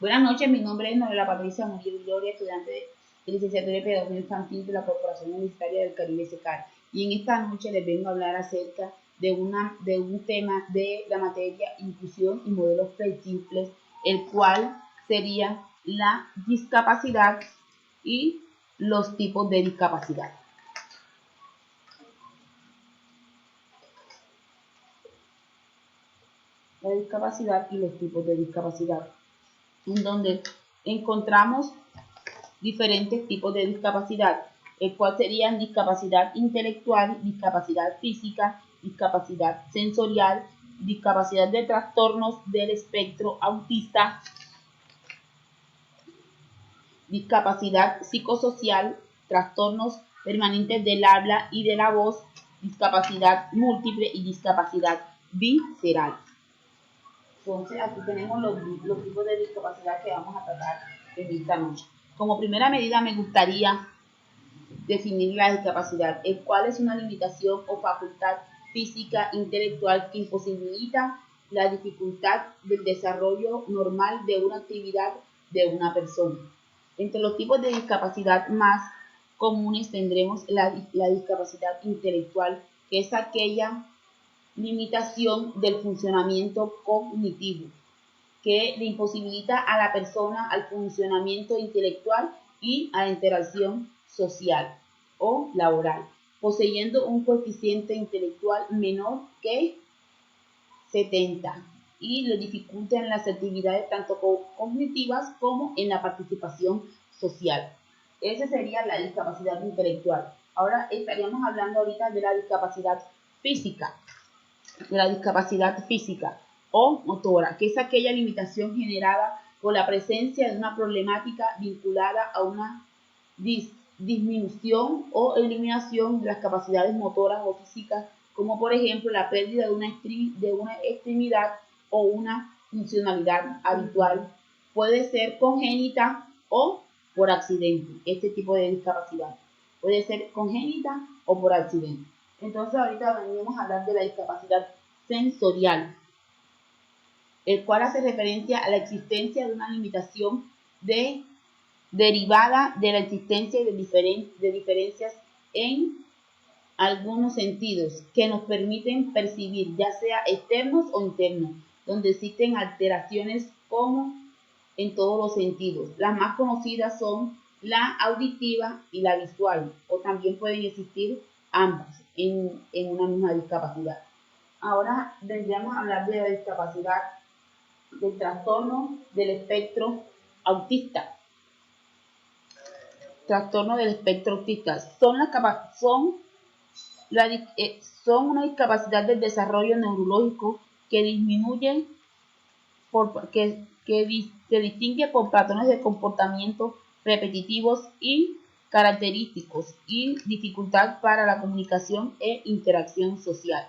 Buenas noches, mi nombre es Noela Patricia Murillo Gloria, estudiante de licenciatura de Pedagogía Infantil de la Corporación Universitaria del Caribe SECAR. Y en esta noche les vengo a hablar acerca de un tema de la materia Inclusión y Modelos Flexibles, el cual sería la discapacidad y los tipos de discapacidad. La discapacidad y los tipos de discapacidad, en donde encontramos diferentes tipos de discapacidad, el cual serían discapacidad intelectual, discapacidad física, discapacidad sensorial, discapacidad de trastornos del espectro autista, discapacidad psicosocial, trastornos permanentes del habla y de la voz, discapacidad múltiple y discapacidad visceral. Entonces, aquí tenemos los tipos de discapacidad que vamos a tratar en esta noche. Como primera medida, me gustaría definir la discapacidad, el cual es una limitación o facultad física intelectual que imposibilita la dificultad del desarrollo normal de una actividad de una persona. Entre los tipos de discapacidad más comunes tendremos la discapacidad intelectual, que es aquella limitación del funcionamiento cognitivo que le imposibilita a la persona al funcionamiento intelectual y a la interacción social o laboral, poseyendo un coeficiente intelectual menor que 70 y le dificulta en las actividades tanto cognitivas como en la participación social. Esa sería la discapacidad intelectual. Ahora estaríamos hablando ahorita de la discapacidad física. O motora, que es aquella limitación generada por la presencia de una problemática vinculada a una disminución o eliminación de las capacidades motoras o físicas, como por ejemplo la pérdida de una extremidad o una funcionalidad habitual. Puede ser congénita o por accidente. Este tipo de discapacidad puede ser congénita o por accidente. Entonces ahorita venimos a hablar de la discapacidad sensorial, el cual hace referencia a la existencia de una limitación derivada de la existencia de diferencias en algunos sentidos que nos permiten percibir, ya sea externos o internos, donde existen alteraciones como en todos los sentidos. Las más conocidas son la auditiva y la visual, o también pueden existir ambas en una misma discapacidad. Ahora vendríamos a hablar de la discapacidad del trastorno del espectro autista. Trastorno del espectro autista son una discapacidad del desarrollo neurológico que disminuye se distingue por patrones de comportamiento repetitivos y característicos y dificultad para la comunicación e interacción social.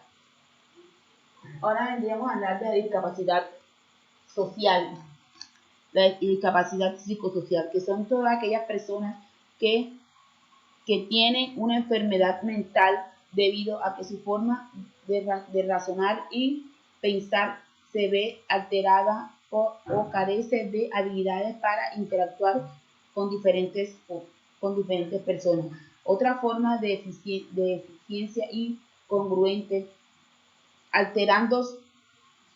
Ahora vendríamos a hablar de la discapacidad social, la discapacidad psicosocial, que son todas aquellas personas que tienen una enfermedad mental debido a que su forma de razonar y pensar se ve alterada o carece de habilidades para interactuar con diferentes personas. Otra forma de eficiencia incongruente, alterando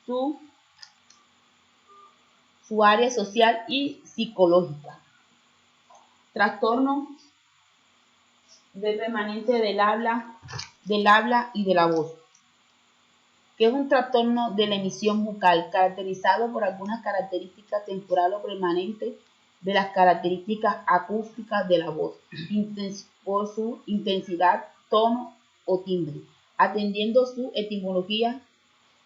su área social y psicológica. Trastorno del remanente del habla y de la voz, que es un trastorno de la emisión bucal caracterizado por algunas características temporal o permanente de las características acústicas de la voz, por su intensidad, tono o timbre, atendiendo su etimología,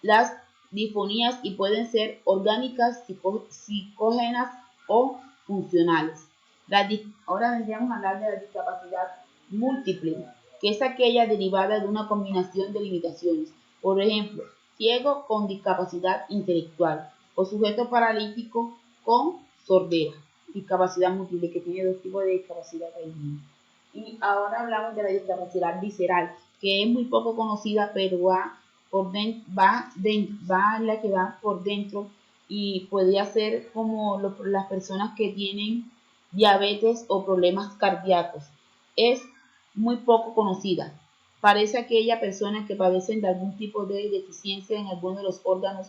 las disfonías y pueden ser orgánicas, psicógenas o funcionales. Ahora vendríamos a hablar de la discapacidad múltiple, que es aquella derivada de una combinación de limitaciones. Por ejemplo, ciego con discapacidad intelectual o sujeto paralítico con sordera. Discapacidad múltiple, que tiene dos tipos de discapacidad ahí. Y ahora hablamos de la discapacidad visceral, que es muy poco conocida, pero va la que va por dentro y podría ser como las personas que tienen diabetes o problemas cardíacos. Es muy poco conocida. Parece aquella persona que padecen de algún tipo de deficiencia en alguno de los órganos,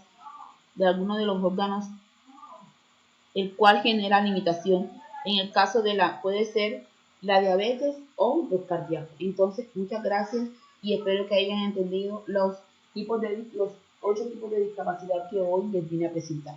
el cual genera limitación. En el caso de puede ser la diabetes o los cardíacos. Entonces, muchas gracias y espero que hayan entendido los 8 tipos de discapacidad que hoy les vine a presentar.